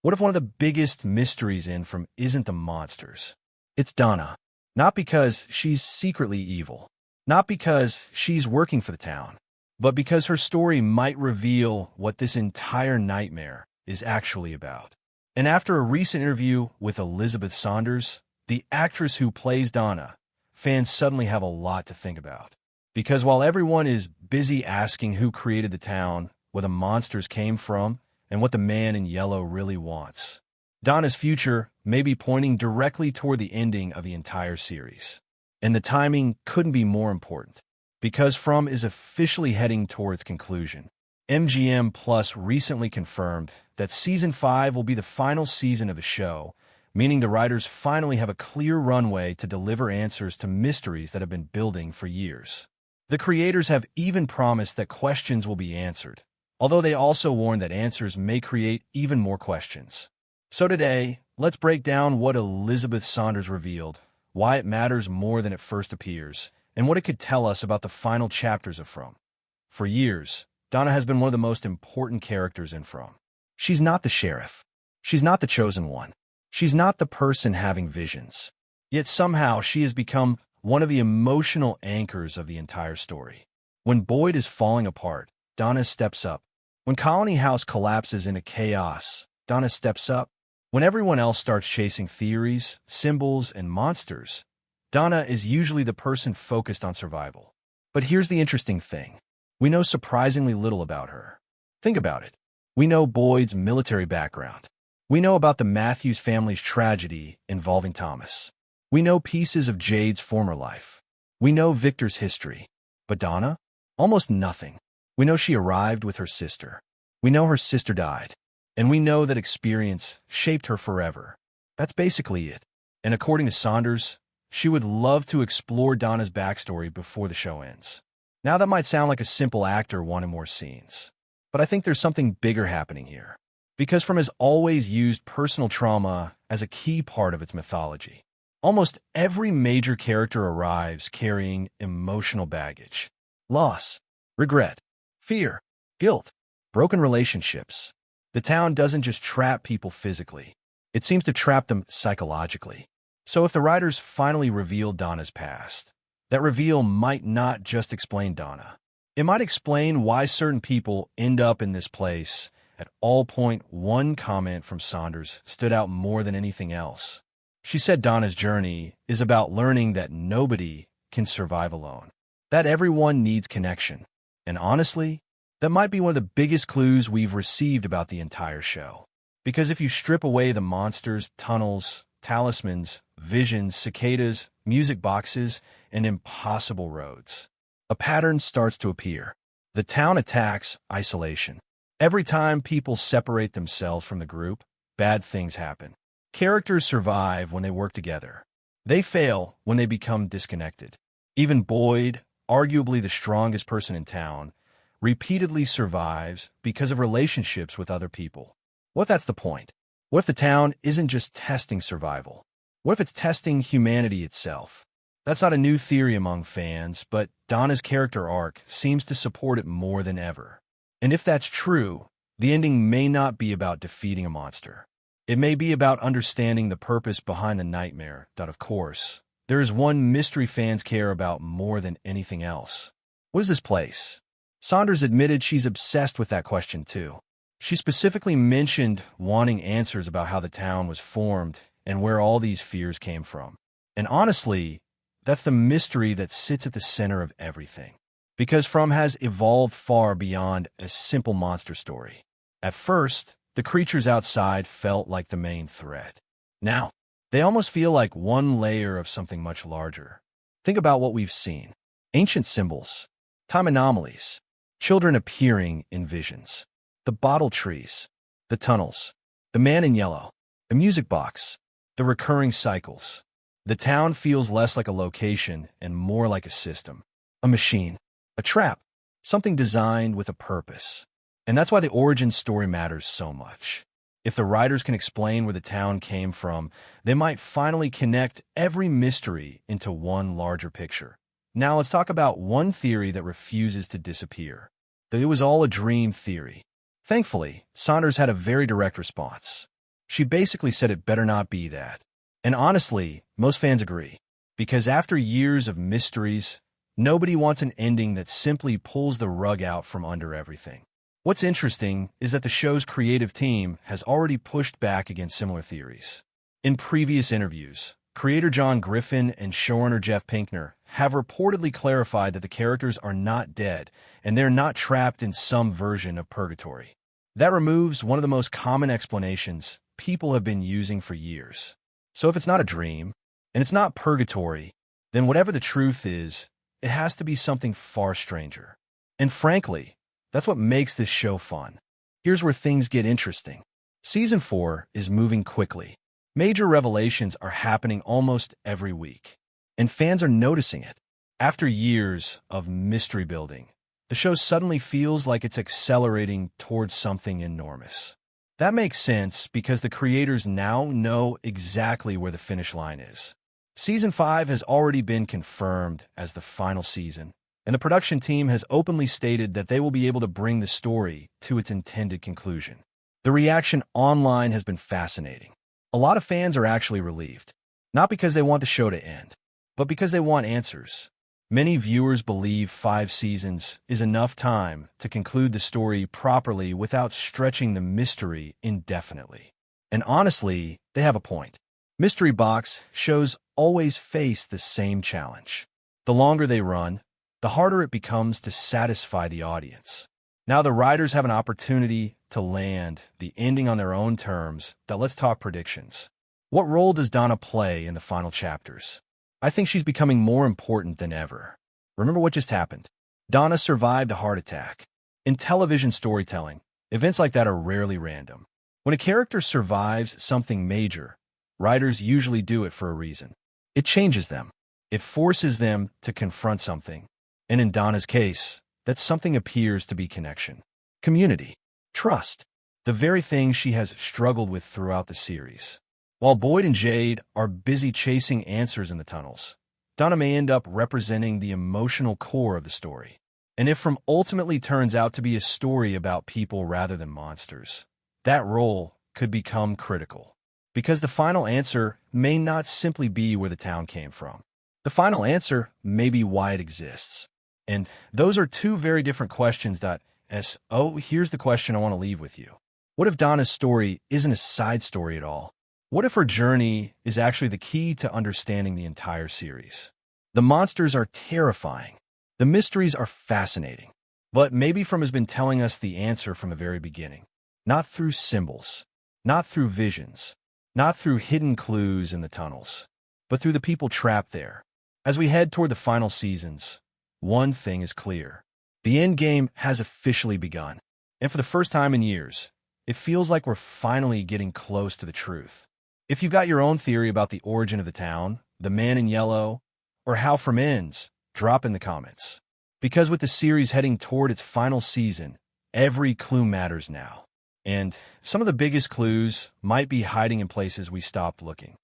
What if one of the biggest mysteries in From isn't the monsters? It's Donna. Not because she's secretly evil, not because she's working for the town, but because her story might reveal what this entire nightmare is actually about. And after a recent interview with Elizabeth Saunders, the actress who plays Donna, fans suddenly have a lot to think about. Because while everyone is busy asking who created the town, where the monsters came from, and what the man in yellow really wants, Donna's future may be pointing directly toward the ending of the entire series. And the timing couldn't be more important, because From is officially heading towards conclusion. MGM Plus recently confirmed that Season 5 will be the final season of the show, meaning the writers finally have a clear runway to deliver answers to mysteries that have been building for years. The creators have even promised that questions will be answered, although they also warned that answers may create even more questions. So today, let's break down what Elizabeth Saunders revealed, why it matters more than it first appears, and what it could tell us about the final chapters of From. For years, Donna has been one of the most important characters in From. She's not the sheriff. She's not the chosen one. She's not the person having visions. Yet somehow she has become one of the emotional anchors of the entire story. When Boyd is falling apart, Donna steps up. When Colony House collapses into chaos, Donna steps up. When everyone else starts chasing theories, symbols, and monsters, Donna is usually the person focused on survival. But here's the interesting thing. We know surprisingly little about her. Think about it. We know Boyd's military background. We know about the Matthews family's tragedy involving Thomas. We know pieces of Jade's former life. We know Victor's history. But Donna? Almost nothing. We know she arrived with her sister. We know her sister died. And we know that experience shaped her forever. That's basically it. And according to Saunders, she would love to explore Donna's backstory before the show ends. Now that might sound like a simple actor wanting more scenes, but I think there's something bigger happening here. Because From has always used personal trauma as a key part of its mythology. Almost every major character arrives carrying emotional baggage. Loss, regret, fear, guilt, broken relationships. The town doesn't just trap people physically. It seems to trap them psychologically. So if the writers finally reveal Donna's past, that reveal might not just explain Donna. It might explain why certain people end up in this place. At all point, one comment from Saunders stood out more than anything else. She said Donna's journey is about learning that nobody can survive alone, that everyone needs connection. And honestly, that might be one of the biggest clues we've received about the entire show. Because if you strip away the monsters, tunnels, talismans, visions, cicadas, music boxes, and impossible roads, a pattern starts to appear. The town attacks isolation. Every time people separate themselves from the group, bad things happen. Characters survive when they work together. They fail when they become disconnected. Even Boyd, arguably the strongest person in town, repeatedly survives because of relationships with other people. What if that's the point? What if the town isn't just testing survival? What if it's testing humanity itself? That's not a new theory among fans, but Donna's character arc seems to support it more than ever. And if that's true, the ending may not be about defeating a monster. It may be about understanding the purpose behind the nightmare. Of course, there is one mystery fans care about more than anything else. What is this place? Saunders admitted she's obsessed with that question too. She specifically mentioned wanting answers about how the town was formed and where all these fears came from. And honestly, that's the mystery that sits at the center of everything. Because From has evolved far beyond a simple monster story. At first, the creatures outside felt like the main threat. Now, they almost feel like one layer of something much larger. Think about what we've seen. Ancient symbols, time anomalies, children appearing in visions, the bottle trees, the tunnels, the man in yellow, the music box, the recurring cycles. The town feels less like a location and more like a system, a machine, a trap, something designed with a purpose. And that's why the origin story matters so much. If the writers can explain where the town came from, they might finally connect every mystery into one larger picture. Now let's talk about one theory that refuses to disappear. That it was all a dream theory. Thankfully, Saunders had a very direct response. She basically said it better not be that. And honestly, most fans agree. Because after years of mysteries, nobody wants an ending that simply pulls the rug out from under everything. What's interesting is that the show's creative team has already pushed back against similar theories. In previous interviews, creator John Griffin and showrunner Jeff Pinkner have reportedly clarified that the characters are not dead and they're not trapped in some version of purgatory. That removes one of the most common explanations people have been using for years. So if it's not a dream, and it's not purgatory, then whatever the truth is, it has to be something far stranger. And frankly, that's what makes this show fun. Here's where things get interesting. Season 4 is moving quickly. Major revelations are happening almost every week, and fans are noticing it. After years of mystery building, the show suddenly feels like it's accelerating towards something enormous. That makes sense because the creators now know exactly where the finish line is. Season 5 has already been confirmed as the final season, and the production team has openly stated that they will be able to bring the story to its intended conclusion. The reaction online has been fascinating. A lot of fans are actually relieved, not because they want the show to end, but because they want answers. Many viewers believe 5 seasons is enough time to conclude the story properly without stretching the mystery indefinitely. And honestly, they have a point. Mystery box shows always face the same challenge. The longer they run, the harder it becomes to satisfy the audience. Now the writers have an opportunity to land the ending on their own terms. Now let's talk predictions. What role does Donna play in the final chapters? I think she's becoming more important than ever. Remember what just happened? Donna survived a heart attack. In television storytelling, events like that are rarely random. When a character survives something major, writers usually do it for a reason. It changes them. It forces them to confront something. And in Donna's case, that something appears to be connection, community, trust, the very thing she has struggled with throughout the series. While Boyd and Jade are busy chasing answers in the tunnels, Donna may end up representing the emotional core of the story. And if from ultimately turns out to be a story about people rather than monsters, that role could become critical. Because the final answer may not simply be where the town came from. The final answer may be why it exists. And those are two very different questions. So here's the question I want to leave with you. What if Donna's story isn't a side story at all? What if her journey is actually the key to understanding the entire series? The monsters are terrifying. The mysteries are fascinating. But maybe From has been telling us the answer from the very beginning. Not through symbols, not through visions, not through hidden clues in the tunnels, but through the people trapped there. As we head toward the final seasons, one thing is clear. The endgame has officially begun. And for the first time in years, it feels like we're finally getting close to the truth. If you've got your own theory about the origin of the town, the man in yellow, or how From ends, drop in the comments. Because with the series heading toward its final season, every clue matters now. And some of the biggest clues might be hiding in places we stopped looking.